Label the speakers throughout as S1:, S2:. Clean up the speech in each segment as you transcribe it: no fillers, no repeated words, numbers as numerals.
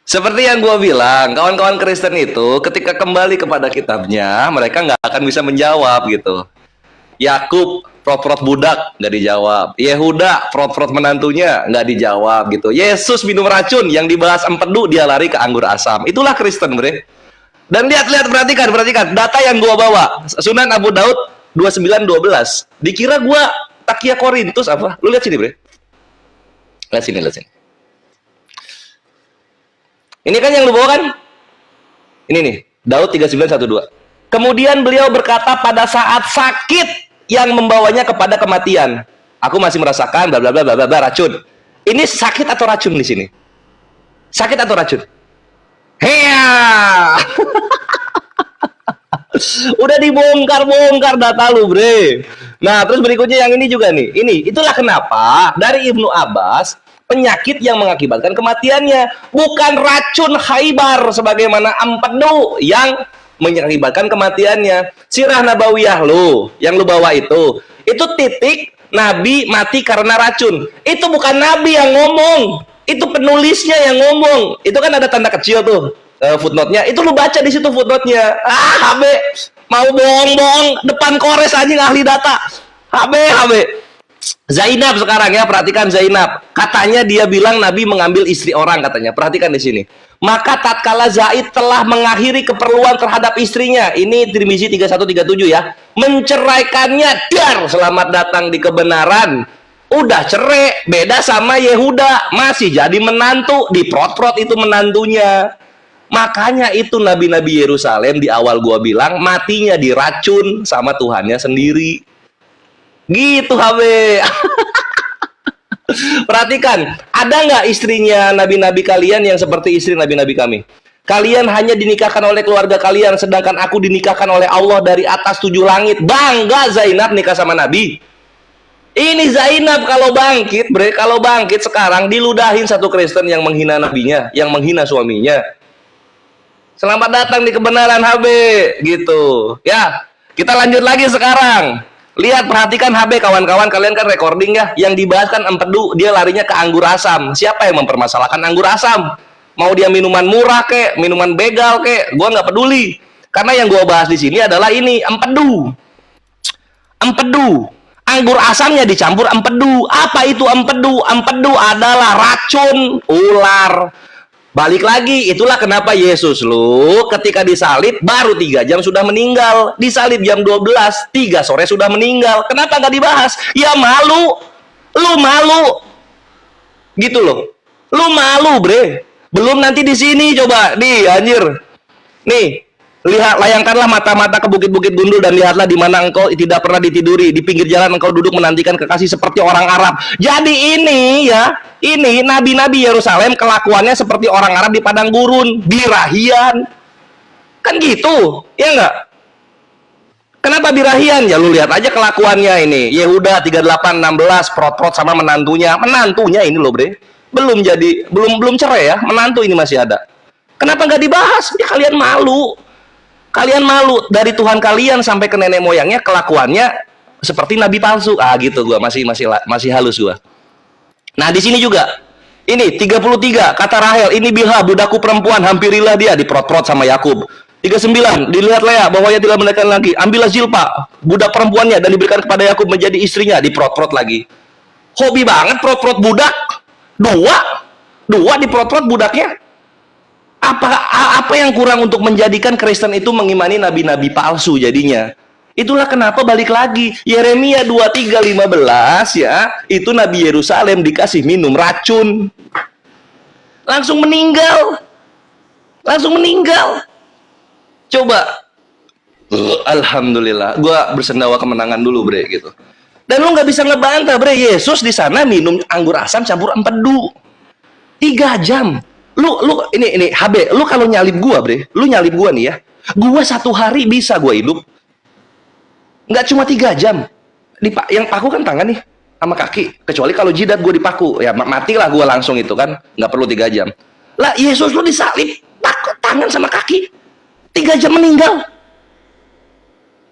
S1: Seperti yang gue bilang, kawan-kawan Kristen itu ketika kembali kepada kitabnya, mereka nggak akan bisa menjawab gitu. Yakub, prot-prot budak, nggak dijawab. Yehuda, prot-prot menantunya, nggak dijawab gitu. Yesus minum racun, yang dibahas empedu, dia lari ke anggur asam. Itulah Kristen, bre. Dan lihat-lihat, perhatikan. Data yang gue bawa, Sunan Abu Daud 2912. Dikira gue Takia Korintus apa? Lu lihat sini, bre. Lihat sini. Ini kan yang lu bawa kan? Ini nih, Daud 3912. Kemudian beliau berkata pada saat sakit yang membawanya kepada kematian. Aku masih merasakan bla bla bla bla bla racun. Ini sakit atau racun di sini? Sakit atau racun? Heya. Udah dibongkar-bongkar data lu, bre. Nah, terus berikutnya yang ini juga nih. Itulah kenapa dari Ibnu Abbas penyakit yang mengakibatkan kematiannya bukan racun Khaybar sebagaimana empedu yang mengakibatkan kematiannya. Sirah Nabawiyah lu yang lu bawa itu titik Nabi mati karena racun. Itu bukan Nabi yang ngomong, itu penulisnya yang ngomong. Itu kan ada tanda kecil tuh, footnote-nya. Itu lu baca di situ footnote-nya. HB mau bohong-bohong depan kores anjing ahli data. HB Zainab sekarang ya, perhatikan Zainab. Katanya dia bilang Nabi mengambil istri orang katanya. Perhatikan di sini. Maka tatkala Zaid telah mengakhiri keperluan terhadap istrinya, ini Tirmizi 3137 ya, menceraikannya, dar, selamat datang di kebenaran. Udah cerai, beda sama Yehuda, masih jadi menantu, diprot-prot itu menantunya. Makanya itu nabi-nabi Yerusalem di awal gua bilang matinya diracun sama Tuhannya sendiri. Gitu HB. Perhatikan, ada nggak istrinya nabi-nabi kalian yang seperti istri nabi-nabi kami? Kalian hanya dinikahkan oleh keluarga kalian, sedangkan aku dinikahkan oleh Allah dari atas 7 langit. Bangga Zainab nikah sama Nabi. Ini Zainab kalau bangkit, bre, kalau bangkit sekarang diludahin satu Kristen yang menghina nabinya, yang menghina suaminya. Selamat datang di kebenaran HB, gitu. Ya, kita lanjut lagi sekarang. Lihat, perhatikan HB kawan-kawan, kalian kan recording ya. Yang dibahas kan empedu, dia larinya ke anggur asam. Siapa yang mempermasalahkan anggur asam? Mau dia minuman murah kek, minuman begal kek, gua nggak peduli. Karena yang gua bahas di sini adalah ini empedu. Empedu. Anggur asamnya dicampur empedu. Apa itu empedu? Empedu adalah racun ular. Balik lagi, itulah kenapa Yesus lu ketika disalib baru 3 jam sudah meninggal. Disalib jam 12, 3 sore sudah meninggal. Kenapa nggak dibahas? Ya malu. Lu malu. Gitu loh. Lu malu, bre. Belum nanti di sini coba, nih anjir. Nih, lihat, layangkanlah mata-mata ke bukit-bukit gundul dan lihatlah di mana engkau tidak pernah ditiduri. Di pinggir jalan engkau duduk menantikan kekasih seperti orang Arab. Jadi ini ya, ini nabi-nabi Yerusalem kelakuannya seperti orang Arab di padang gurun, birahian. Kan gitu, ya enggak? Kenapa birahian? Ya lu lihat aja kelakuannya ini. Yehuda 3816 prot-prot sama menantunya. Menantunya ini loh, bre. Belum cerai ya, menantu ini masih ada. Kenapa nggak dibahas? Ya kalian malu. Kalian malu dari Tuhan kalian sampai ke nenek moyangnya kelakuannya seperti nabi palsu. Ah gitu, gua masih halus gua. Nah, di sini juga. Ini 33 kata Rahel, ini Bilha budakku perempuan, hampirilah dia, diprot-prot sama Yakub. 39 dilihat Lea bahwa ia tidak menekan lagi. Ambillah Zilpa budak perempuannya dan diberikan kepada Yakub menjadi istrinya, diprot-prot lagi. Hobi banget prot-prot budak. Dua diprot-prot budaknya. Apa yang kurang untuk menjadikan Kristen itu mengimani nabi-nabi palsu jadinya? Itulah kenapa balik lagi Yeremia 23:15 ya, itu nabi Yerusalem dikasih minum racun. Langsung meninggal. Coba. Alhamdulillah, gua bersendawa kemenangan dulu, bre, gitu. Dan lu nggak bisa ngebantah, bre, Yesus di sana minum anggur asam campur empedu 3 jam. Lu ini HB, lu kalau nyalip gua, bre, lu nyalip gua nih ya, gua 1 hari bisa gua hidup, nggak cuma 3 jam. Yang paku kan tangan nih sama kaki, kecuali kalau jidat gua dipaku, ya matilah gua langsung itu kan, nggak perlu 3 jam. Lah Yesus lu disalib, paku tangan sama kaki, 3 jam meninggal.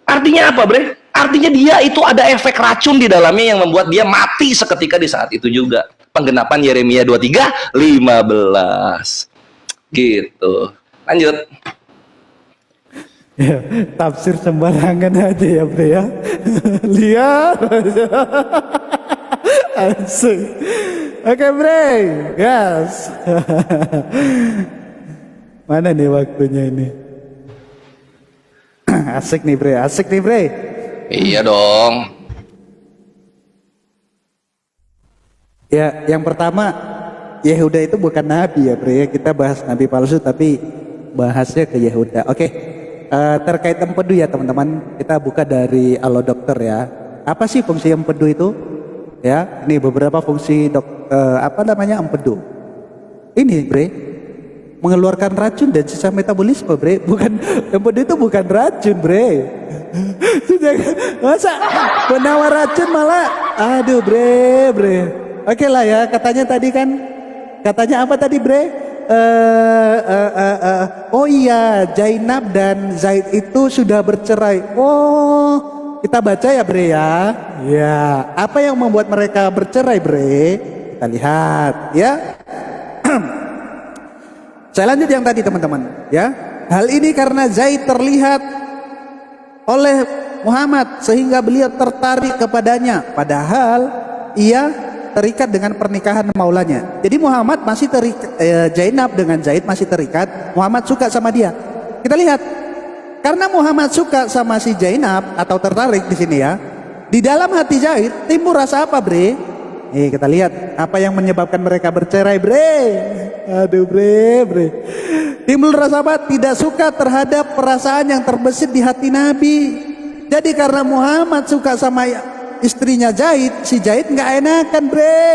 S1: Artinya apa, bre? Artinya dia itu ada efek racun di dalamnya yang membuat dia mati seketika di saat itu juga. Penggenapan Yeremia 23:15. Gitu. Lanjut.
S2: Ya, tafsir sembarangan aja ya Bre ya. Lihat aja. Asik. Oke Bre, gas. Mana nih waktunya ini? Asik nih Bre, asik nih Bre.
S1: Iya dong.
S2: Ya, yang pertama Yehuda itu bukan nabi ya Bre. Kita bahas nabi palsu tapi bahasnya ke Yehuda. Oke. Terkait empedu ya teman-teman, kita buka dari Alo Dokter ya. Apa sih fungsi empedu itu? Ya, ini beberapa fungsi empedu. Ini Bre, mengeluarkan racun dan sisa metabolisme Bre. Bukan, empedu itu bukan racun Bre. Masa penawar racun malah, aduh Bre. Oke lah ya, katanya apa tadi Bre? Oh iya, Zainab dan Zaid itu sudah bercerai. Oh, kita baca ya Bre ya. Ya, apa yang membuat mereka bercerai Bre? Kita lihat ya. Saya lanjut yang tadi teman-teman ya. Hal ini karena Zaid terlihat oleh Muhammad sehingga beliau tertarik kepadanya. Padahal ia terikat dengan pernikahan maulanya. Jadi Muhammad masih terikat, Zainab dengan Zaid masih terikat. Muhammad suka sama dia. Kita lihat, karena Muhammad suka sama si Zainab atau tertarik di sini ya. Di dalam hati Zaid timbul rasa apa Bre? Kita lihat apa yang menyebabkan mereka bercerai Bre. Aduh Bre. Timbul rasa apa? Tidak suka terhadap perasaan yang terbesit di hati Nabi. Jadi karena Muhammad suka sama istrinya Zaid, si Zaid nggak enakan Bre.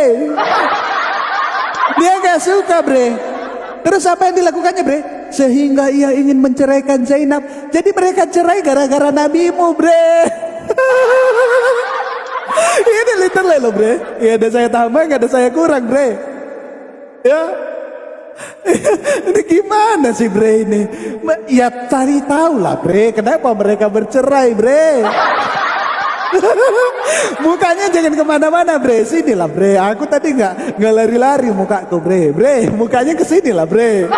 S2: Dia nggak suka Bre. Terus apa yang dilakukannya Bre? Sehingga ia ingin menceraikan Zainab. Jadi mereka cerai gara-gara nabimu Bre. Ini literally loh Bre. Ya ada saya tambah nggak ada saya kurang Bre. Ya. Ini gimana sih Bre ini? Ya cari tahu lah Bre. Kenapa mereka bercerai Bre? Mukanya jangan kemana-mana Bre, sini lah Bre. Aku tadi nggak lari-lari mukaku Bre. Mukanya kesini lah Bre.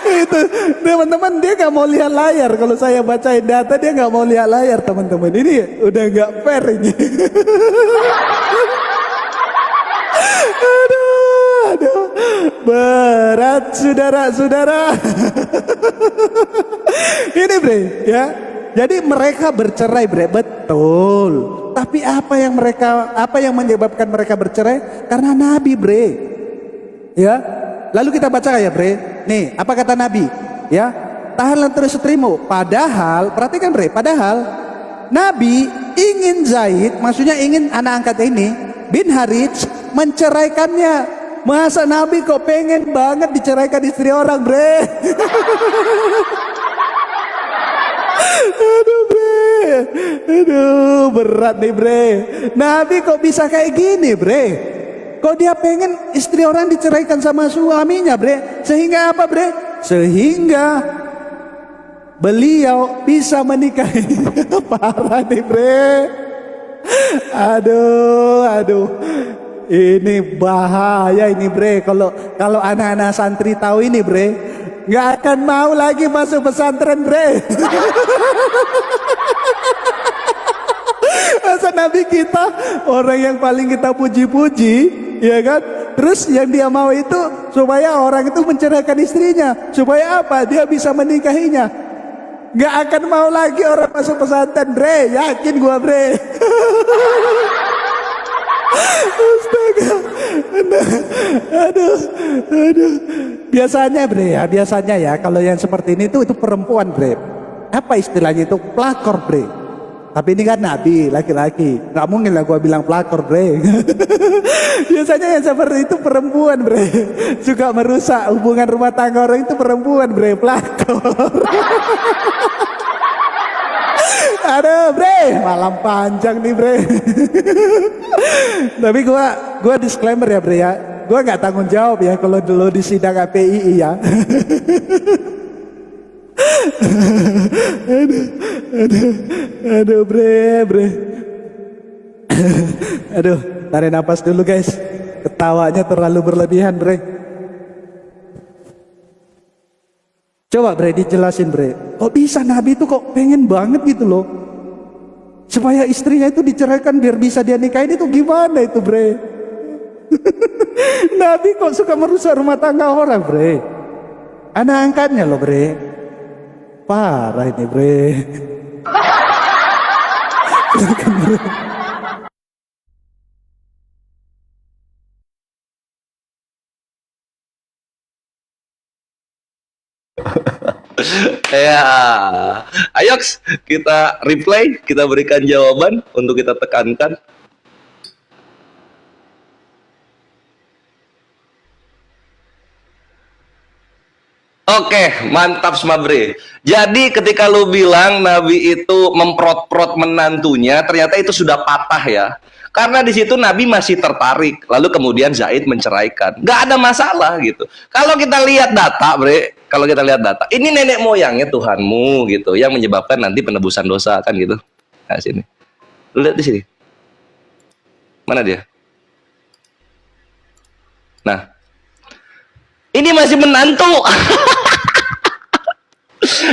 S2: Itu teman-teman, dia nggak mau lihat layar. Kalau saya bacain data dia nggak mau lihat layar teman-teman. Ini udah nggak fair ini. Aduh, berat saudara-saudara. Ini Bre ya. Jadi mereka bercerai Bre, betul. Tapi apa yang menyebabkan mereka bercerai? Karena Nabi Bre. Ya. Lalu kita baca ya Bre. Nih, apa kata Nabi? Ya. Tahanlah terus istrimu. Padahal, perhatikan Bre, padahal Nabi ingin Zaid, maksudnya ingin anak angkat ini, bin Harits menceraikannya. Masa Nabi kok pengen banget diceraikan istri orang Bre? Aduh Bre, aduh berat nih Bre. Nabi kok bisa kayak gini Bre? Kok dia pengen istri orang diceraikan sama suaminya Bre? Sehingga apa Bre? Sehingga beliau bisa menikahi. Parah nih Bre. Aduh. Ini bahaya ini Bre. Kalau anak-anak santri tahu ini Bre, nggak akan mau lagi masuk pesantren Bre. Masa Nabi kita orang yang paling kita puji-puji, ya kan? Terus yang dia mau itu supaya orang itu menceraikan istrinya, supaya apa? Dia bisa menikahinya. Nggak akan mau lagi orang masuk pesantren Bre, yakin gua Bre. Astaga. Aduh. Biasanya Bre ya, kalau yang seperti ini itu perempuan Bre. Apa istilahnya itu? Pelakor Bre. Tapi ini kan Nabi, laki-laki. Gak mungkin lah gua bilang pelakor Bre. Biasanya yang seperti itu perempuan Bre. Suka merusak hubungan rumah tangga orang itu perempuan Bre, pelakor. Aduh Bre, malam panjang nih Bre. Tapi gua disclaimer ya Bre ya. Gua nggak tanggung jawab ya kalau dulu di sidang APII ya. aduh Bre. Aduh. Tarik napas dulu guys. Ketawanya terlalu berlebihan, Bre. Coba Bre dijelasin, Bre. Kok bisa Nabi itu kok pengen banget gitu loh, supaya istrinya itu diceraikan biar bisa dia nikahin, itu gimana itu, Bre? Nabi kok suka merusak rumah tangga orang, Bre? Anak angkatnya loh, Bre. Parah ini, Bre. Silakan, Bre.
S1: Ya, ayo kita replay, kita berikan jawaban untuk kita tekankan. Oke, mantap Smabre. Jadi ketika lu bilang Nabi itu memprot-prot menantunya, ternyata itu sudah patah ya. Karena di situ Nabi masih tertarik, lalu kemudian Zaid menceraikan. Nggak ada masalah gitu. Kalau kita lihat data, Bre, kalau kita lihat data, ini nenek moyangnya Tuhanmu gitu, yang menyebabkan nanti penebusan dosa kan gitu. Nah sini, lu lihat di sini. Mana dia? Nah, ini masih menantu.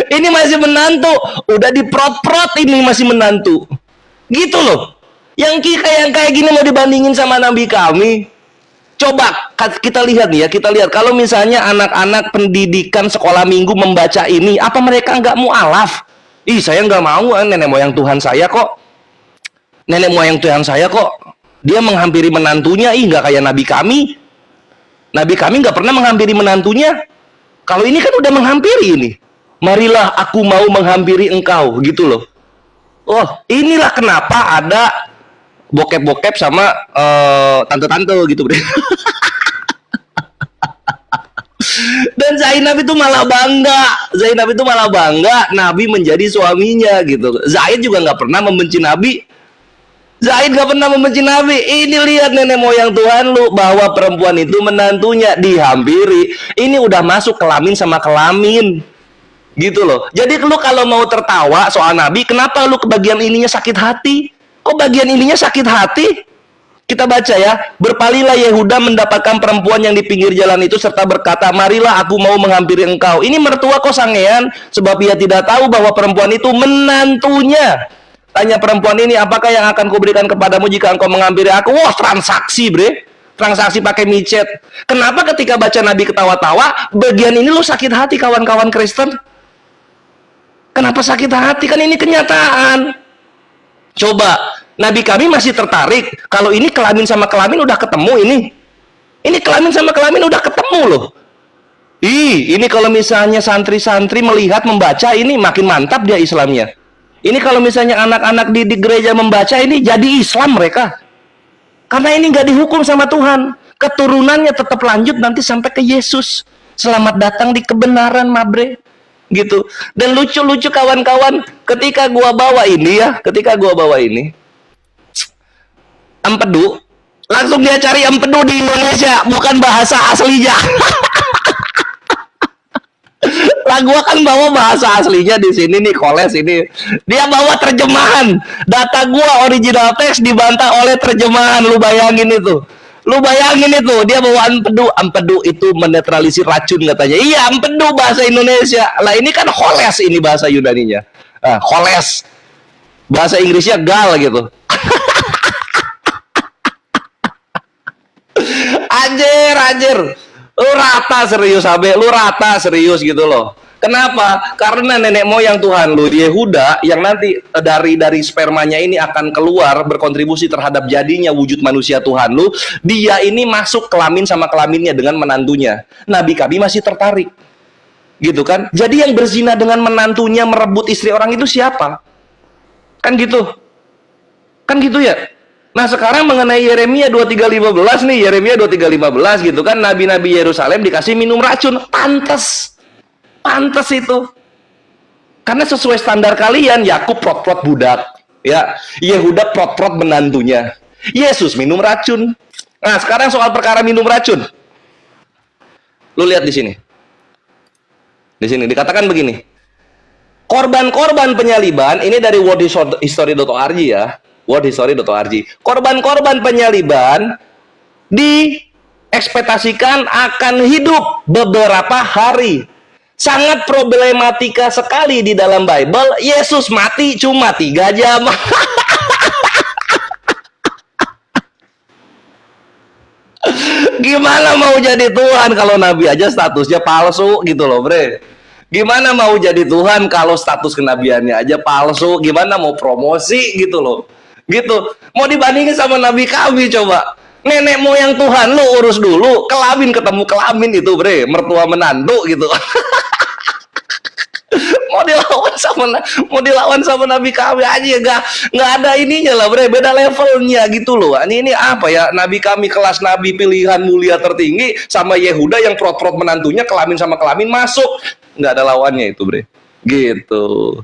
S1: Ini masih menantu, udah diprot-prot ini masih menantu. Gitu loh. Yang kayak gini mau dibandingin sama Nabi kami. Coba kita lihat nih ya, kita lihat kalau misalnya anak-anak pendidikan sekolah minggu membaca ini, apa mereka nggak mualaf? Ih, saya nggak mau, nenek moyang Tuhan saya kok. Nenek moyang Tuhan saya kok. Dia menghampiri menantunya, ih nggak kayak Nabi kami. Nabi kami nggak pernah menghampiri menantunya. Kalau ini kan udah menghampiri ini. Marilah aku mau menghampiri engkau, gitu loh. Oh, inilah kenapa ada bokep-bokep sama tante-tante gitu, Bre. Dan Zainab itu malah bangga. Zainab itu malah bangga Nabi menjadi suaminya gitu. Zaid juga nggak pernah membenci Nabi. Zaid nggak pernah membenci Nabi. Ini lihat nenek moyang Tuhan lu, bahwa perempuan itu menantunya dihampiri. Ini udah masuk kelamin sama kelamin. Gitu loh. Jadi lu kalau mau tertawa soal Nabi, kenapa lu ke bagian ininya sakit hati? Kok bagian ininya sakit hati? Kita baca ya. Berpalinglah Yehuda mendapatkan perempuan yang di pinggir jalan itu serta berkata, marilah aku mau menghampiri engkau. Ini mertua kok sangean, sebab ia tidak tahu bahwa perempuan itu menantunya. Tanya perempuan ini, apakah yang akan kuberikan kepadamu jika engkau menghampiri aku? Wah, transaksi, Bre. Transaksi pakai micet. Kenapa ketika baca Nabi ketawa-tawa, bagian ini lu sakit hati, kawan-kawan Kristen? Kenapa sakit hati? Kan ini kenyataan. Coba, Nabi kami masih tertarik. Kalau ini kelamin sama kelamin udah ketemu ini. Ini kelamin sama kelamin udah ketemu loh. Ini kalau misalnya santri-santri melihat, membaca, ini makin mantap dia Islamnya. Ini kalau misalnya anak-anak di gereja membaca, ini jadi Islam mereka. Karena ini nggak dihukum sama Tuhan. Keturunannya tetap lanjut nanti sampai ke Yesus. Selamat datang di kebenaran, Mabre. Gitu. Dan lucu-lucu kawan-kawan, ketika gua bawa ini empedu, langsung dia cari empedu di Indonesia, bukan bahasa aslinya. Lah gua kan bawa bahasa aslinya di sini nih, Koles ini. Dia bawa terjemahan. Data gua original teks dibantah oleh terjemahan. Lu bayangin itu. Dia bawa empedu. Empedu itu menetralisir racun katanya. Iya, empedu bahasa Indonesia. Lah ini kan Koles ini bahasa Yunaninya. Koles. Bahasa Inggrisnya gal gitu. Anjir. Lu rata serius gitu loh. Kenapa? Karena nenek moyang Tuhan lu Yehuda yang nanti dari spermanya ini akan keluar berkontribusi terhadap jadinya wujud manusia Tuhan lu, dia ini masuk kelamin sama kelaminnya dengan menantunya. Nabi kami masih tertarik. Gitu kan? Jadi yang berzina dengan menantunya merebut istri orang itu siapa? Kan gitu ya. Nah sekarang mengenai Yeremia 23:15 nih, Yeremia 23:15 gitu kan, nabi-nabi Yerusalem dikasih minum racun. Pantes itu. Karena sesuai standar kalian, Yakub prot-prot budak, ya, Yehuda prot-prot menantunya. Yesus minum racun. Nah, sekarang soal perkara minum racun. Lu lihat di sini. Di sini dikatakan begini. Korban-korban penyaliban, ini dari worldhistory.org ya. worldhistory.org. Korban-korban penyaliban diekspektasikan akan hidup beberapa hari. Sangat problematika sekali di dalam Bible. Yesus mati cuma 3 jam. Gimana mau jadi Tuhan kalau Nabi aja statusnya palsu gitu loh, bre. Gimana mau jadi Tuhan kalau status kenabiannya aja palsu? Gimana mau promosi gitu loh? Gitu. Mau dibandingin sama Nabi kami coba. Nenek moyang Tuhan lu urus dulu, kelamin ketemu kelamin itu, bre. Mertua menantu gitu. mau dilawan sama Nabi kami aja ya nggak ada ininya lah, bre, beda levelnya gitu loh. Ini apa ya, Nabi kami kelas Nabi pilihan mulia tertinggi sama Yehuda yang prot-prot menantunya kelamin sama kelamin masuk, nggak ada lawannya itu, bre, gitu.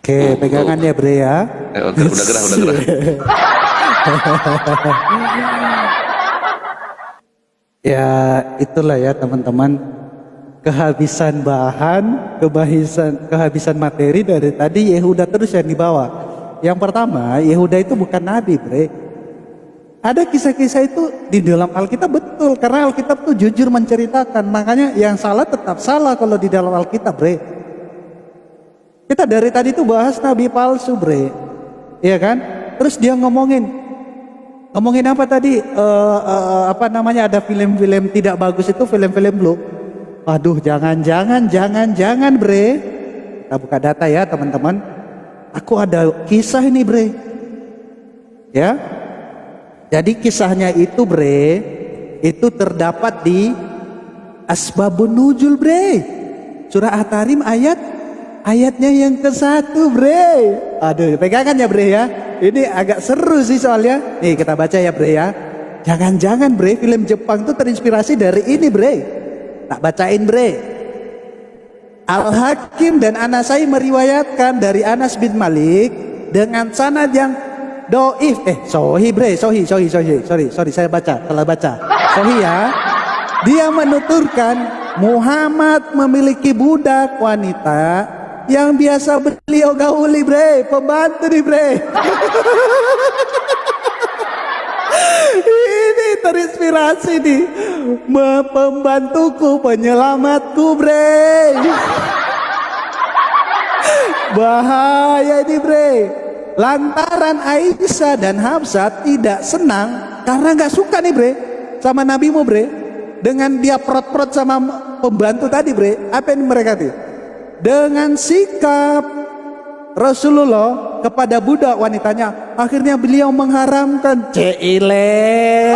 S2: Oke, pegangan ya, bre ya.
S1: Udah gerah.
S2: Ya itulah ya teman-teman, kehabisan bahan, kehabisan materi dari tadi Yehuda terus yang dibawa. Yang pertama, Yehuda itu bukan nabi, bre. Ada kisah-kisah itu di dalam Alkitab, betul, karena Alkitab tuh jujur menceritakan. Makanya yang salah tetap salah kalau di dalam Alkitab, bre. Kita dari tadi tuh bahas nabi palsu, bre. Iya kan? Terus dia ngomongin apa tadi? Apa namanya, ada film-film tidak bagus itu, film-film blue. Aduh, jangan, bre. Kita buka data ya, teman-teman. Aku ada kisah ini, bre. Ya. Jadi kisahnya itu, bre, itu terdapat di Asbabun Nuzul, bre. Surah At-Tahrim ayatnya yang ke-1, bre. Aduh, pegangan ya, bre ya. Ini agak seru sih soalnya. Nih kita baca ya, bre ya. Jangan-jangan, bre, film Jepang tuh terinspirasi dari ini, bre. Tak bacain, bre. Al-Hakim dan Anasai meriwayatkan dari Anas bin Malik dengan sanad yang doif. Sohi, bre, sorry, saya salah baca. Sohi ya. Dia menuturkan Muhammad memiliki budak wanita yang biasa beliau gauli, bre, pembantu nih, bre. Ini terinspirasi nih, pembantuku, penyelamatku, bre. Bahaya ini, bre. Lantaran Aisyah dan Hafsah tidak senang karena nggak suka nih, bre, sama nabimu, bre, dengan dia prot-prot sama pembantu tadi, bre. Apa yang mereka tuh? Dengan sikap Rasulullah kepada budak wanitanya, akhirnya beliau mengharamkan. Ceile,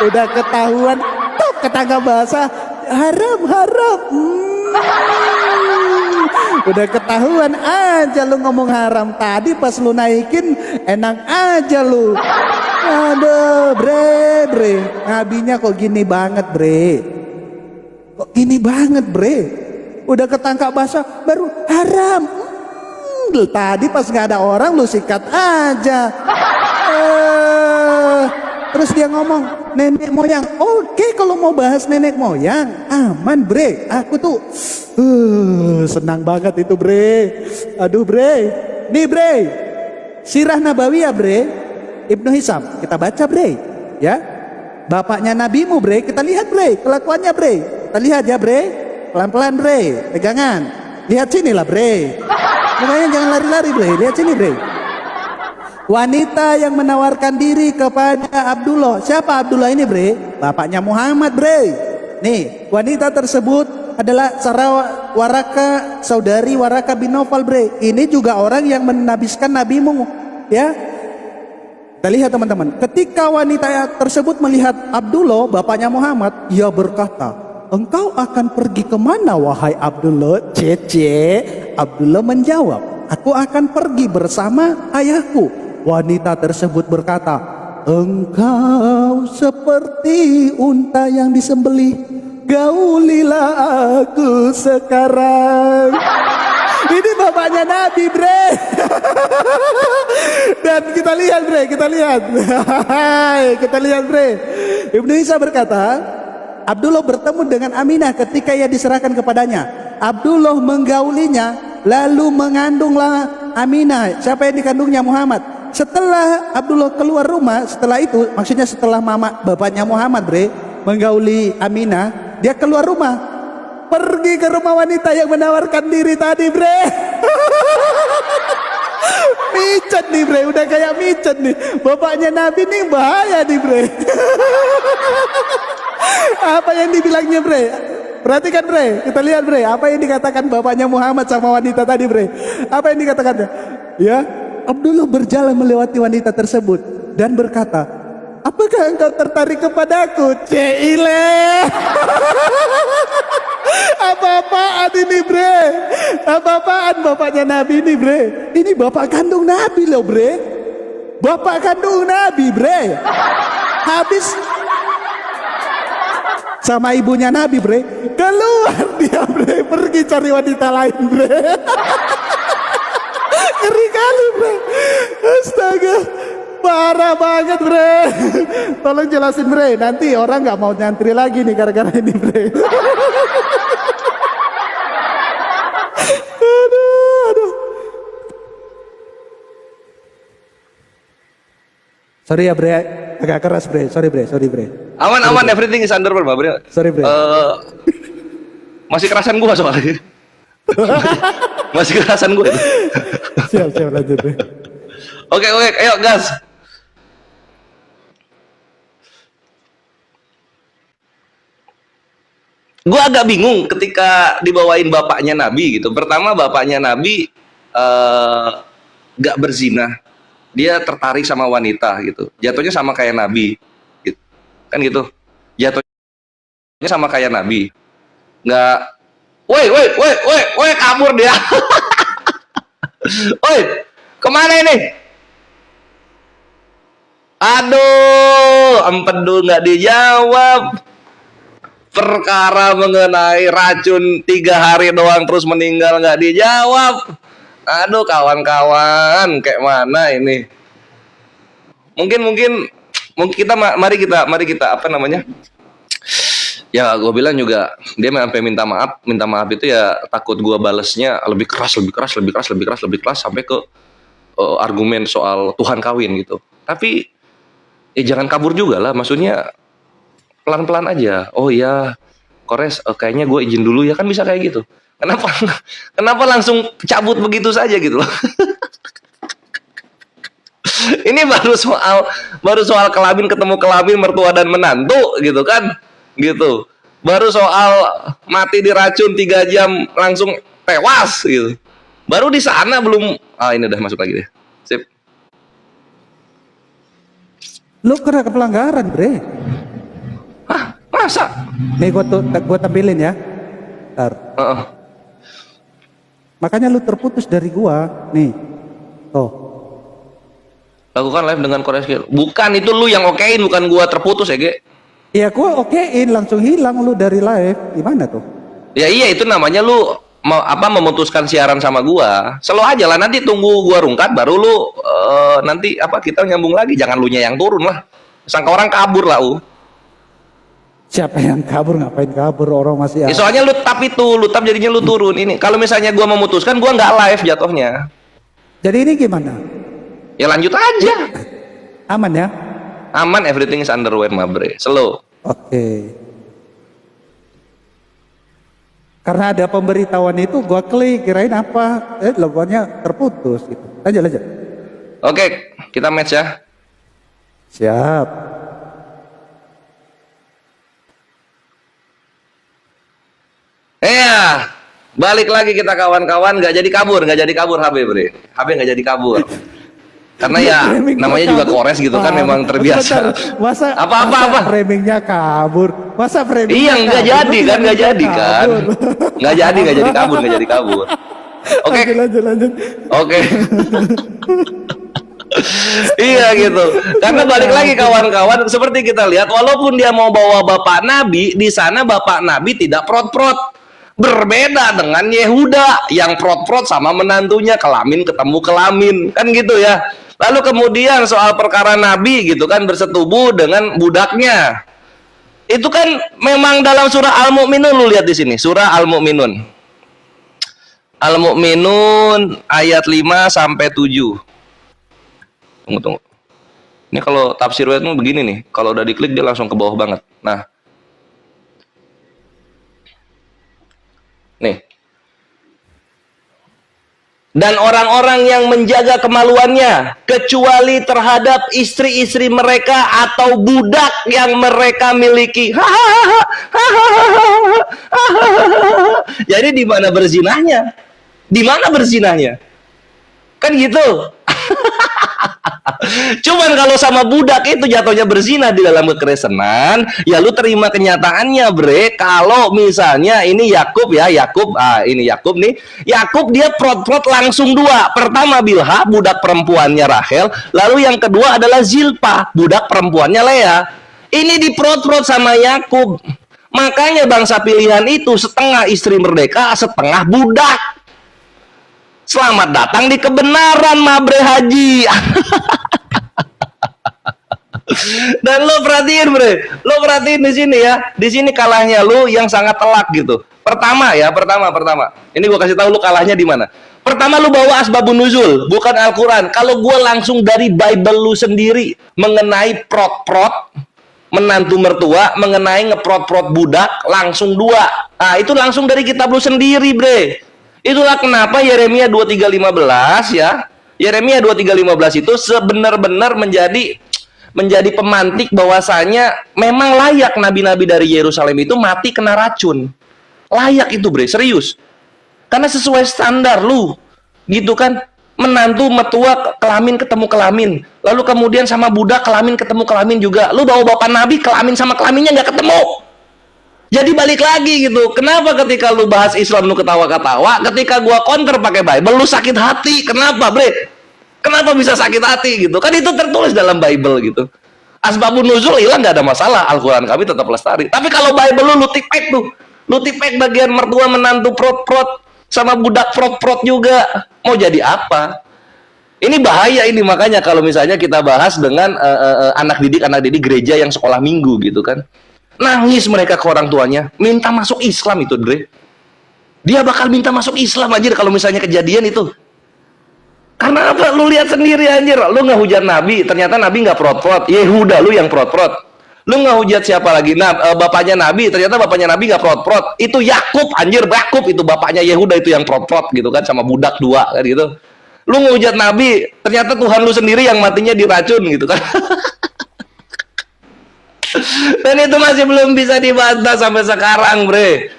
S2: udah ketahuan tuh ketangga bahasa haram. Udah ketahuan aja lu ngomong haram. Tadi pas lu naikin enak aja lu. Aduh, bre, nabinya kok gini banget, bre. Kok gini banget, bre. Udah ketangkap basah baru haram. Tadi pas nggak ada orang lu sikat aja. Terus dia ngomong nenek moyang. Oke, kalau mau bahas nenek moyang aman, bre. Aku tuh senang banget itu, bre. Aduh, bre. Nih, bre, Sirah Nabawiyah, bre, Ibnu Hisam, kita baca, bre, ya. Bapaknya nabimu, bre, kita lihat, bre, kelakuannya, bre. Kita lihat ya, bre. Pelan-pelan, bre, pegangan. Lihat sini lah, bre. Makanya jangan lari-lari, bre. Lihat sini, bre. Wanita yang menawarkan diri kepada Abdullah. Siapa Abdullah ini, bre? Bapaknya Muhammad, bre. Nih, wanita tersebut adalah saudari Waraka bin Naufal, bre. Ini juga orang yang menabiskan nabimu, ya. Kita lihat, teman-teman. Ketika wanita tersebut melihat Abdullah, bapaknya Muhammad, ia berkata, engkau akan pergi kemana, wahai Abdullah? Abdullah menjawab, aku akan pergi bersama ayahku. Wanita tersebut berkata, engkau seperti unta yang disembelih, gaulilah aku sekarang. Ini bapaknya Nabi, bre. Dan kita lihat, bre, kita lihat, bre. Ibnu Isa berkata, Abdullah bertemu dengan Aminah ketika ia diserahkan kepadanya. Abdullah menggaulinya, lalu mengandunglah Aminah. Siapa yang dikandungnya? Muhammad. Setelah Abdullah keluar rumah, setelah itu, maksudnya setelah bapaknya Muhammad, bre, menggauli Aminah, dia keluar rumah, pergi ke rumah wanita yang menawarkan diri tadi, bre. Micet nih, bre, udah kayak micet nih. Bapaknya Nabi nih bahaya nih, bre. Apa yang dibilangnya, bre? Perhatikan, bre, kita lihat, bre, apa yang dikatakan bapaknya Muhammad sama wanita tadi, bre. Apa yang dikatakannya? Ya, Abdullah berjalan melewati wanita tersebut dan berkata, apakah engkau tertarik kepadaku? Cile. Apa-apaan ini, bre? Apa-apaan bapaknya Nabi ini, bre? Ini bapak kandung Nabi loh, bre. Bapak kandung Nabi, bre. Habis sama ibunya Nabi, bre, keluar dia, bre, pergi cari wanita lain, bre. Ngeri kali, bre. Astaga, parah banget, bre. Tolong jelasin, bre, nanti orang nggak mau nyantri lagi nih gara-gara ini, bre. Aduh. Sorry ya, bre, agak keras, bre. Sorry, bre.
S1: Aman, everything is under, bre.
S2: Sorry, bre.
S1: Masih kerasan gua soalnya. Masih kerasan gua itu.
S2: Siap, lanjut, bre.
S1: Oke, ayo gas. Gua agak bingung ketika dibawain bapaknya Nabi gitu. Pertama, bapaknya Nabi gak berzina. Dia tertarik sama wanita gitu. Jatuhnya sama kayak Nabi gitu. Kan gitu. Jatuhnya sama kayak Nabi. Nggak, woi, kabur dia. Woi, kemana ini? Aduh, empedu nggak dijawab. Perkara mengenai racun 3 hari doang terus meninggal nggak dijawab. Aduh, kawan-kawan, kayak mana ini? Mungkin mari kita apa namanya? Ya, gue bilang juga dia sampai minta maaf itu ya takut gue balesnya lebih keras sampai ke argumen soal Tuhan kawin gitu. Tapi ya jangan kabur juga lah, maksudnya pelan-pelan aja. Oh iya, Kores, kayaknya gue izin dulu ya, kan bisa kayak gitu. Kenapa langsung cabut begitu saja gitu loh? Ini baru soal kelamin ketemu kelamin, mertua dan menantu gitu kan, gitu. Baru soal mati diracun 3 jam langsung tewas gitu. Baru di sana belum. Ini udah masuk lagi deh. Sip.
S2: Lu kena pelanggaran, bre.
S1: Hah? Masa?
S2: Nih gua tampilin ya. Ntar. Makanya lu terputus dari gua. Nih. Tuh.
S1: Lakukan live dengan koreksi. Bukan, itu lu yang okein, bukan gua terputus ya, Ge.
S2: Ya gua okein, langsung hilang lu dari live. Gimana tuh?
S1: Ya iya, itu namanya lu memutuskan siaran sama gua. Slow aja lah, nanti tunggu gua rungkat baru lu nanti kita nyambung lagi. Jangan lu nya yang turun lah. Sangka orang kabur lah,
S2: Siapa yang kabur? Ngapain kabur? Orang masih
S1: ya, soalnya lu tap jadinya lu turun. Ini kalau misalnya gua memutuskan, gua nggak live jatuhnya.
S2: Jadi ini gimana?
S1: Ya lanjut aja.
S2: Aman ya?
S1: Aman, everything is underwear, Mabre. Slow.
S2: Oke. Karena ada pemberitahuan itu, gua klik, kirain apa? Logonya terputus gitu. Lanjut.
S1: Oke, kita match ya.
S2: Siap.
S1: Balik lagi kita kawan-kawan, nggak jadi kabur HB, bre. HB nggak jadi kabur. Karena ya namanya juga Kores gitu kan, memang terbiasa.
S2: Masa
S1: apa?
S2: Framingnya kabur. Masa framing?
S1: Iya, nggak jadi kan. Nggak jadi kabur. Oke.
S2: Lanjut.
S1: Oke. Iya gitu. Karena balik lagi kawan-kawan, seperti kita lihat, walaupun dia mau bawa bapak Nabi, di sana bapak Nabi tidak prot-prot. Berbeda dengan Yehuda yang prot-prot sama menantunya, kelamin ketemu kelamin, kan gitu ya. Lalu kemudian soal perkara Nabi gitu kan bersetubuh dengan budaknya. Itu kan memang dalam surah Al-Mu'minun, lu lihat di sini, surah Al-Mu'minun. Al-Mu'minun ayat 5 sampai 7. Tunggu. Ini kalau tafsir wetmu begini nih, kalau udah diklik dia langsung ke bawah banget. Nah. Nih. Dan orang-orang yang menjaga kemaluannya kecuali terhadap istri-istri mereka atau budak yang mereka miliki. Jadi di mana berzinahnya? Di mana berzinahnya? Kan gitu. Cuman kalau sama budak itu jatuhnya berzina di dalam kekristenan, ya lu terima kenyataannya, bre. Kalau misalnya ini Yakub ya, ini Yakub nih. Yakub dia prot-prot langsung dua. Pertama Bilha, budak perempuannya Rahel, lalu yang kedua adalah Zilpah, budak perempuannya Lea. Ini diprot-prot sama Yakub. Makanya bangsa pilihan itu setengah istri merdeka, setengah budak. Selamat datang di kebenaran, Mabre Haji. Dan lo perhatiin, bre, lo perhatiin di sini ya, di sini kalahnya lo yang sangat telak gitu. Pertama. Ini gue kasih tahu lo kalahnya di mana. Pertama lo bawa asbabun nuzul, bukan Al-Quran. Kalau gue langsung dari Bible lo sendiri mengenai prot-prot menantu mertua, mengenai ngeprot-prot budak, langsung dua. Nah itu langsung dari kitab lo sendiri, bre. Itulah kenapa Yeremia 23:15 ya. Yeremia 23:15 itu sebenar-benar menjadi pemantik bahwasanya memang layak nabi-nabi dari Yerusalem itu mati kena racun. Layak itu, bre, serius. Karena sesuai standar lu. Gitu kan? Menantu mertua kelamin ketemu kelamin. Lalu kemudian sama budak kelamin ketemu kelamin juga. Lu bawa bapak nabi kelamin sama kelaminnya nggak ketemu. Jadi balik lagi gitu. Kenapa ketika lu bahas Islam lu ketawa-ketawa, ketika gua counter pakai Bible lu sakit hati? Kenapa, bre? Kenapa bisa sakit hati gitu? Kan itu tertulis dalam Bible gitu. Asbabun nuzul hilang nggak ada masalah, Al-Quran kami tetap lestari. Tapi kalau Bible lu tipek tuh, lu tipek bagian mertua menantu prot-prot sama budak prot-prot juga, mau jadi apa? Ini bahaya ini, makanya kalau misalnya kita bahas dengan anak didik gereja yang sekolah minggu gitu kan. Nangis mereka ke orang tuanya, minta masuk Islam itu, Dre. Dia bakal minta masuk Islam anjir kalau misalnya kejadian itu. Karena apa? Lu lihat sendiri anjir. Lu nggak hujat Nabi, ternyata Nabi nggak prot-prot. Yehuda lu yang prot-prot. Lu nggak hujat siapa lagi? Nah, bapaknya Nabi, ternyata bapaknya Nabi nggak prot-prot. Itu Yakub anjir, Yakub itu bapaknya Yehuda itu yang prot-prot gitu kan, sama budak dua kan gitu. Lu ngehujat Nabi, ternyata Tuhan lu sendiri yang matinya diracun gitu kan. Dan itu masih belum bisa dibantah sampai sekarang, bre.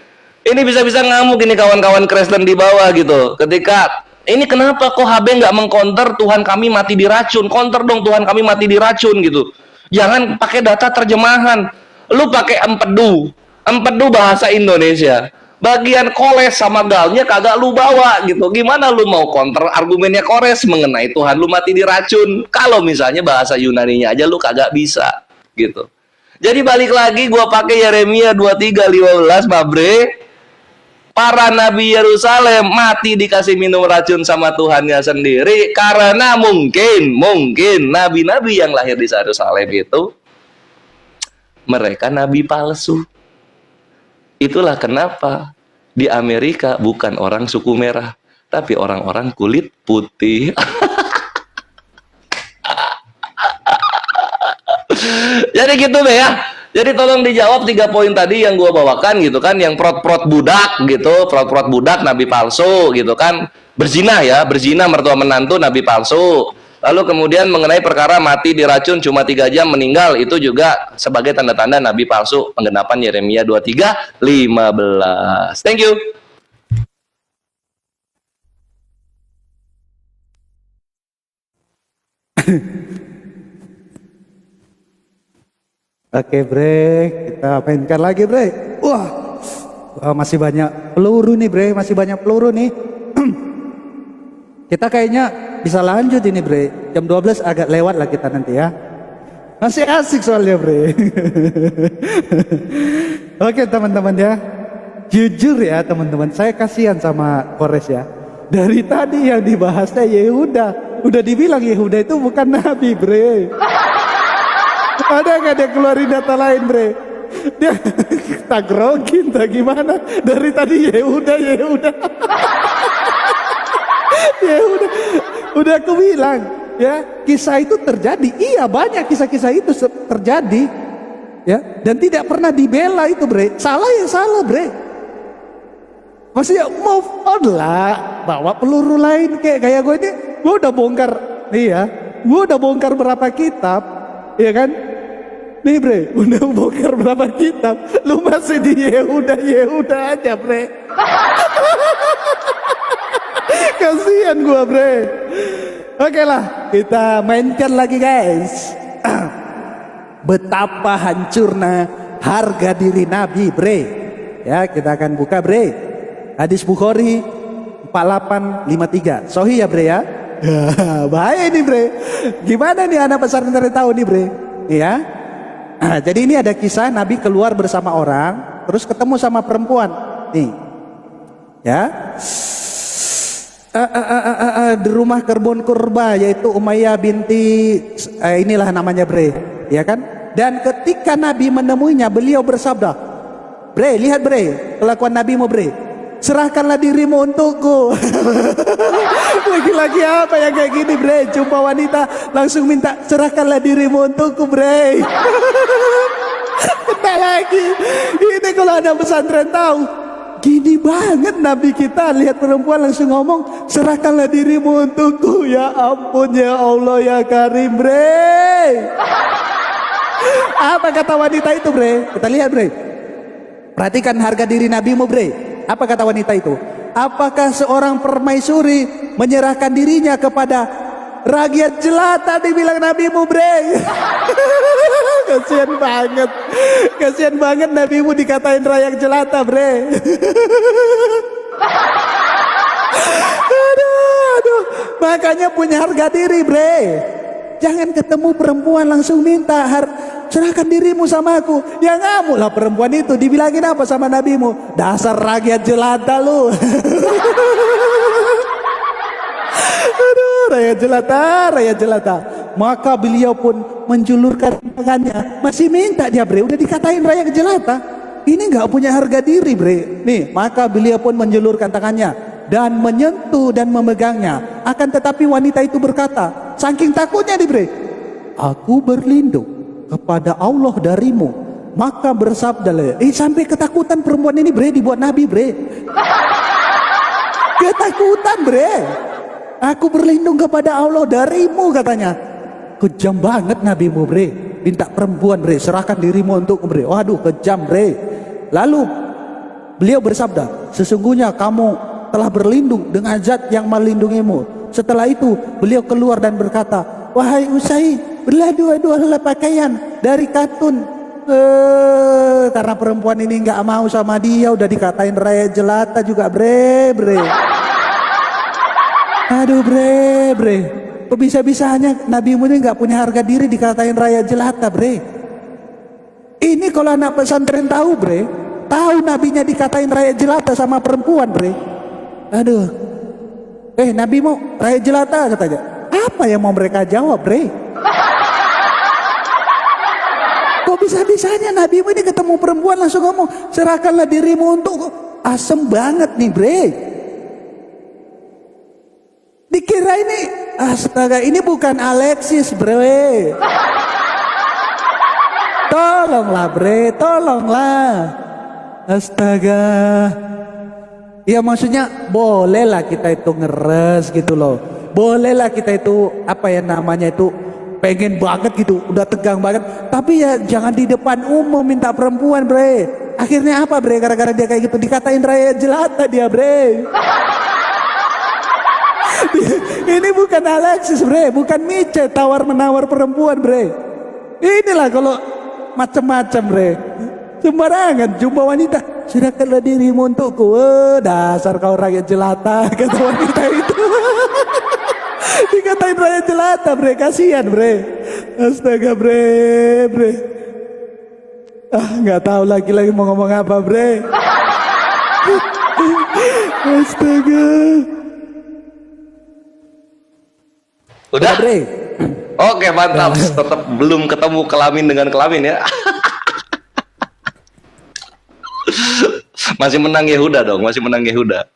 S1: Ini bisa-bisa ngamuk ini kawan-kawan Kristen di bawah gitu. Ketika ini kenapa kok HB nggak mengcounter Tuhan kami mati diracun? Counter dong Tuhan kami mati diracun gitu. Jangan pakai data terjemahan. Lu pakai empedu bahasa Indonesia. Bagian koles sama galnya kagak lu bawa gitu. Gimana lu mau counter argumennya kores mengenai Tuhan lu mati diracun? Kalau misalnya bahasa Yunaninya aja lu kagak bisa gitu. Jadi balik lagi gua pakai Yeremia 23:15, Mabre. Para nabi Yerusalem mati dikasih minum racun sama Tuhannya sendiri karena mungkin nabi-nabi yang lahir di Yerusalem itu mereka nabi palsu. Itulah kenapa di Amerika bukan orang suku merah, tapi orang-orang kulit putih. Jadi gitu deh ya. Jadi tolong dijawab 3 poin tadi yang gua bawakan gitu kan, yang prot-prot budak gitu, prot-prot budak nabi palsu gitu kan. Berzina mertua menantu nabi palsu. Lalu kemudian mengenai perkara mati diracun cuma 3 jam meninggal, itu juga sebagai tanda-tanda nabi palsu, penggenapan Yeremia 23:15. Thank you.
S2: Oke, bre, kita mainkan lagi, bre. Wah, masih banyak peluru nih, bre, masih banyak peluru nih. Kita kayaknya bisa lanjut ini, bre. Jam 12 agak lewat lah kita nanti ya. Masih asik soalnya, bre. Oke, teman-teman ya. Jujur ya, teman-teman, saya kasihan sama Kores ya. Dari tadi yang dibahasnya Yehuda, udah dibilang Yehuda itu bukan nabi, bre. Ada nggak dia keluarin data lain, bre? Dia tak grogi, tak gimana. Dari tadi ya udah. Ya udah aku bilang, ya kisah itu terjadi. Iya, banyak kisah-kisah itu terjadi, ya, dan tidak pernah dibela itu, bre. Salah ya salah, bre. Maksudnya move on lah, bawa peluru lain kayak gue ini. Gue udah bongkar, nih ya, gue udah bongkar berapa kitab, ya kan? Nih bre, udah bongkar berapa kitab, lu masih di Yehuda aja, bre. Kasihan gua, bre. Oke lah, kita mainkan lagi, guys. Betapa hancurnya harga diri Nabi, bre. Ya, kita akan buka, bre. Hadis Bukhari 4853. Sahih ya, bre ya. Bahaya nih, bre. Gimana nih anak pesantren tahu nih, bre? Ya. Jadi ini ada kisah Nabi keluar bersama orang, terus ketemu sama perempuan. Nih. Ya. Di rumah kebun kurba, yaitu Umayyah binti inilah namanya, bre, ya kan? Dan ketika Nabi menemuinya, beliau bersabda, bre, lihat bre, kelakuan Nabi mu, bre, serahkanlah dirimu untukku. Lagi-lagi apa yang kayak gini, bre? Jumpa wanita langsung minta serahkanlah dirimu untukku, bre. Kita lagi ini kalau ada pesantren tahu. Gini banget Nabi kita, lihat perempuan langsung ngomong serahkanlah dirimu untukku. Ya ampun ya Allah ya Karim, bre. Apa kata wanita itu, bre? Kita lihat, bre. Perhatikan harga diri nabimu, bre. Apa kata wanita itu? Apakah seorang permaisuri menyerahkan dirinya kepada rakyat jelata, dibilang nabimu, bre. Kasian banget nabimu dikatain rakyat jelata, bre. aduh, makanya punya harga diri, bre. Jangan ketemu perempuan langsung minta serahkan dirimu sama aku. Ya ngamuk lah perempuan itu. Dibilangin apa sama nabimu? Dasar rakyat jelata lu. Aduh, rakyat jelata. Maka beliau pun menjulurkan tangannya. Masih minta dia, bre. Udah dikatain rakyat jelata. Ini nggak punya harga diri, bre. Nih, maka beliau pun menjulurkan tangannya dan menyentuh dan memegangnya. Akan tetapi wanita itu berkata, saking takutnya nih, bre, aku berlindung kepada Allah darimu. Maka bersabdalah, sampai ketakutan perempuan ini, bre, dibuat Nabi, bre. Ketakutan, bre. Aku berlindung kepada Allah darimu, katanya. Kejam banget nabimu, bre. Minta perempuan, bre, serahkan dirimu untuk, bre. Waduh, kejam, bre. Lalu beliau bersabda, sesungguhnya kamu telah berlindung dengan zat yang melindungimu. Setelah itu beliau keluar dan berkata, wahai Usai, belilah dua-dualah pakaian dari katun. Karena perempuan ini nggak mau sama dia, udah dikatain rakyat jelata juga, bre. Aduh, bre. Kok bisa-bisanya nabimu ini nggak punya harga diri, dikatain rakyat jelata, bre. Ini kalau anak pesantren tahu, bre, tahu nabinya dikatain rakyat jelata sama perempuan, bre. Aduh. Nabimu rakyat jelata, katanya. Apa yang mau mereka jawab, bre? Kok bisa-bisanya nabimu ini ketemu perempuan langsung ngomong serahkanlah dirimu untuk. Asem banget nih, bre. Dikira ini, astaga, ini bukan Alexis, bre. Tolonglah, bre, tolonglah. Astaga. Ya maksudnya bolehlah kita itu ngeres gitu loh. Bolehlah kita itu apa ya namanya itu pengen banget gitu, udah tegang banget. Tapi ya jangan di depan umum minta perempuan, bre. Akhirnya apa, bre? Gara-gara dia kayak gitu dikatain rakyat jelata dia, bre. Ini bukan Alexis, bre, bukan Mice tawar-menawar perempuan, bre. Inilah kalau macam-macam, bre. Sembarangan jumpa wanita, serahkanlah dirimu untukku. Dasar kau rakyat jelata, kata wanita itu. Dikatain rakyat jelata, bre, kasihan, bre. Astaga, bre. Nggak tahu lagi mau ngomong apa, bre. Astaga.
S1: Udah,
S2: bre.
S1: Oke, mantap. Tetap belum ketemu kelamin dengan kelamin ya. Masih menang Yehuda dong, masih menang Yehuda.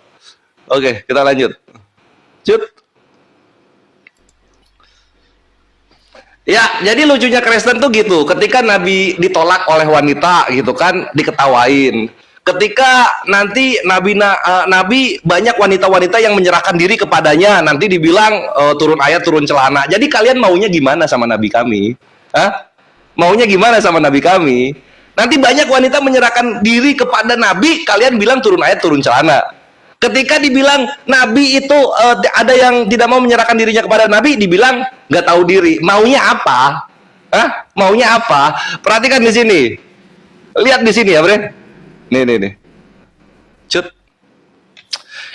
S1: Oke, kita lanjut. Cut. Ya, jadi lucunya Kristen tuh gitu. Ketika Nabi ditolak oleh wanita gitu kan, diketawain. Ketika nanti Nabi banyak wanita-wanita yang menyerahkan diri kepadanya, nanti dibilang turun ayat, turun celana. Jadi kalian maunya gimana sama Nabi kami? Hah? Maunya gimana sama Nabi kami? Nanti banyak wanita menyerahkan diri kepada Nabi, kalian bilang turun ayat, turun celana. Ketika dibilang Nabi itu ada yang tidak mau menyerahkan dirinya kepada Nabi, dibilang nggak tahu diri. Maunya apa? Hah? Maunya apa? Perhatikan di sini. Lihat di sini ya, Bre. Nih. Cut.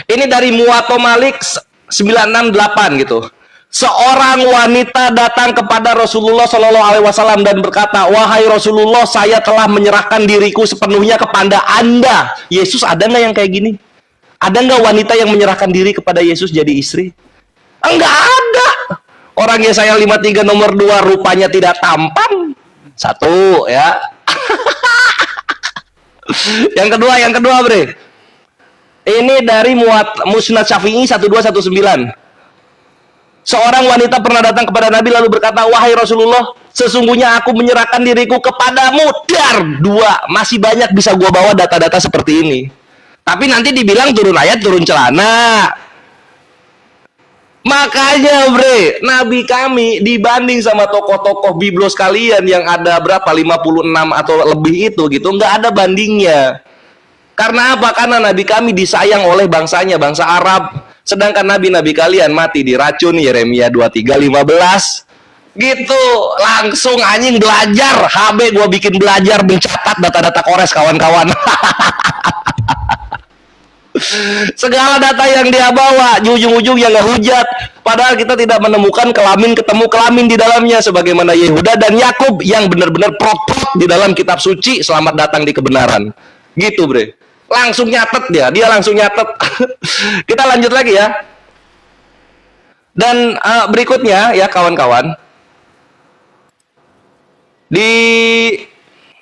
S1: Ini dari Muwatta Malik 968 gitu. Seorang wanita datang kepada Rasulullah Shallallahu Alaihi Wasallam dan berkata, wahai Rasulullah, saya telah menyerahkan diriku sepenuhnya kepada Anda. Yesus, ada nggak yang kayak gini? Ada nggak wanita yang menyerahkan diri kepada Yesus jadi istri? Enggak ada. Orang Yesaya 53 nomor 2 rupanya tidak tampan. Satu ya. Yang kedua, Bre. Ini dari Musnad Syafi'i 1219. Seorang wanita pernah datang kepada Nabi lalu berkata, wahai Rasulullah, sesungguhnya aku menyerahkan diriku kepadamu. Dar, 2. Masih banyak bisa gua bawa data-data seperti ini. Tapi nanti dibilang turun ayat, turun celana. Makanya, Bre, Nabi kami dibanding sama tokoh-tokoh biblos kalian yang ada berapa, 56 atau lebih itu gitu, nggak ada bandingnya. Karena apa? Karena Nabi kami disayang oleh bangsanya, bangsa Arab. Sedangkan Nabi-Nabi kalian mati diracun, Yeremia 23:15. Gitu, langsung anjing belajar. HB gua bikin belajar mencatat data-data Kores, kawan-kawan. Segala data yang dia bawa, ujung-ujungnya nggak hujat. Padahal kita tidak menemukan kelamin ketemu kelamin di dalamnya, sebagaimana Yehuda dan Yakub yang benar-benar prot-prot di dalam kitab suci. Selamat datang di kebenaran. Gitu, Bre. Langsung nyatet dia langsung nyatet. Kita lanjut lagi ya. Dan berikutnya ya kawan-kawan, di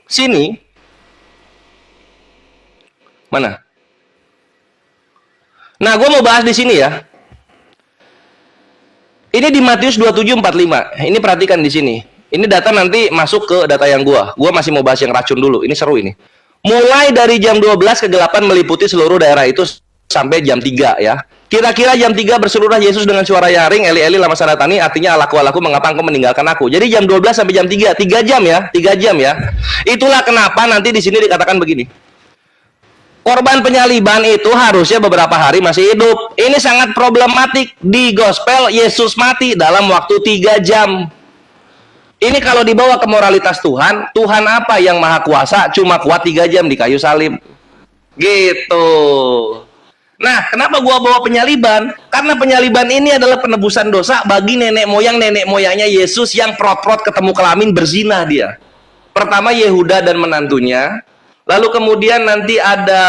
S1: sini mana? Nah, gue mau bahas di sini ya. Ini di Matius 27:45. Ini perhatikan di sini. Ini data nanti masuk ke data yang gua. Gua masih mau bahas yang racun dulu. Ini seru ini. Mulai dari jam 12 kegelapan meliputi seluruh daerah itu sampai jam 3 ya. Kira-kira jam 3 berseluruh Yesus dengan suara nyaring, Eli Eli lama sabatani, artinya alaku mengapa engkau meninggalkan aku. Jadi jam 12 sampai jam 3, 3 jam ya, 3 jam ya. Itulah kenapa nanti di sini dikatakan begini. Korban penyaliban itu harusnya beberapa hari masih hidup. Ini sangat problematik. Di gospel Yesus mati dalam waktu 3 jam. Ini kalau dibawa ke moralitas Tuhan, Tuhan apa yang maha kuasa cuma kuat 3 jam di kayu salib. Gitu. Nah, kenapa gua bawa penyaliban? Karena penyaliban ini adalah penebusan dosa bagi nenek moyangnya Yesus yang prot-prot ketemu kelamin berzina dia. Pertama Yehuda dan menantunya. Lalu kemudian nanti ada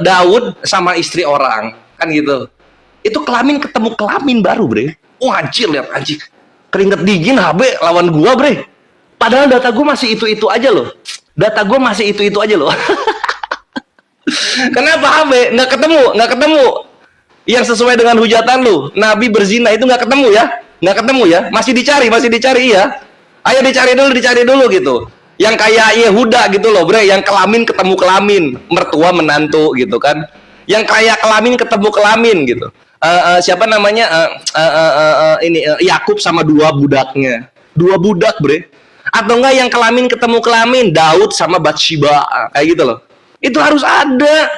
S1: Daud sama istri orang, kan gitu. Itu kelamin ketemu kelamin baru, Bre. Wah, anjir, lihat anjir. Keringet dingin HB lawan gua, Bre. Padahal data gua masih itu-itu aja loh. Data gua masih itu-itu aja loh. Kenapa HB? Nggak ketemu. Yang sesuai dengan hujatan lu, Nabi berzina itu nggak ketemu ya? Nggak ketemu ya? Masih dicari ya? Ayo dicari dulu gitu. Yang kayak Yehuda gitu loh, Bre, yang kelamin ketemu kelamin, mertua menantu gitu kan. Yang kayak kelamin ketemu kelamin gitu. Siapa namanya? Yakub sama 2 budaknya. 2 budak, Bre. Atau enggak yang kelamin ketemu kelamin, Daud sama Bathsheba, kayak gitu loh. Itu harus ada.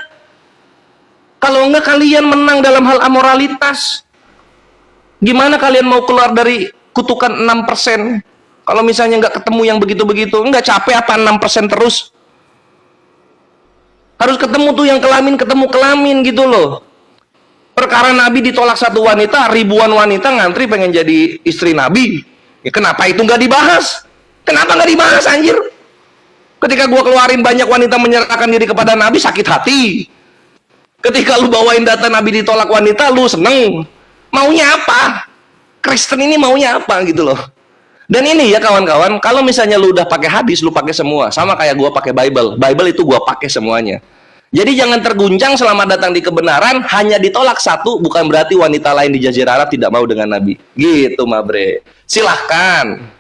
S1: Kalau enggak kalian menang dalam hal amoralitas. Gimana kalian mau keluar dari kutukan 6%? Kalau misalnya nggak ketemu yang begitu-begitu, nggak capek apa 6% terus? Harus ketemu tuh yang kelamin ketemu kelamin gitu loh. Perkara Nabi ditolak satu wanita, ribuan wanita ngantri pengen jadi istri Nabi. Ya, kenapa itu nggak dibahas? Kenapa nggak dibahas, anjir? Ketika gua keluarin banyak wanita menyerahkan diri kepada Nabi, sakit hati. Ketika lu bawain data Nabi ditolak wanita, lu seneng. Maunya apa? Kristen ini maunya apa gitu loh. Dan ini ya kawan-kawan, kalau misalnya lu udah pakai hadis, lu pakai semua, sama kayak gua pakai Bible itu gua pakai semuanya. Jadi jangan terguncang selamat datang di kebenaran, hanya ditolak satu bukan berarti wanita lain di Jazirah Arab tidak mau dengan Nabi. Gitu, Mabre. Silahkan.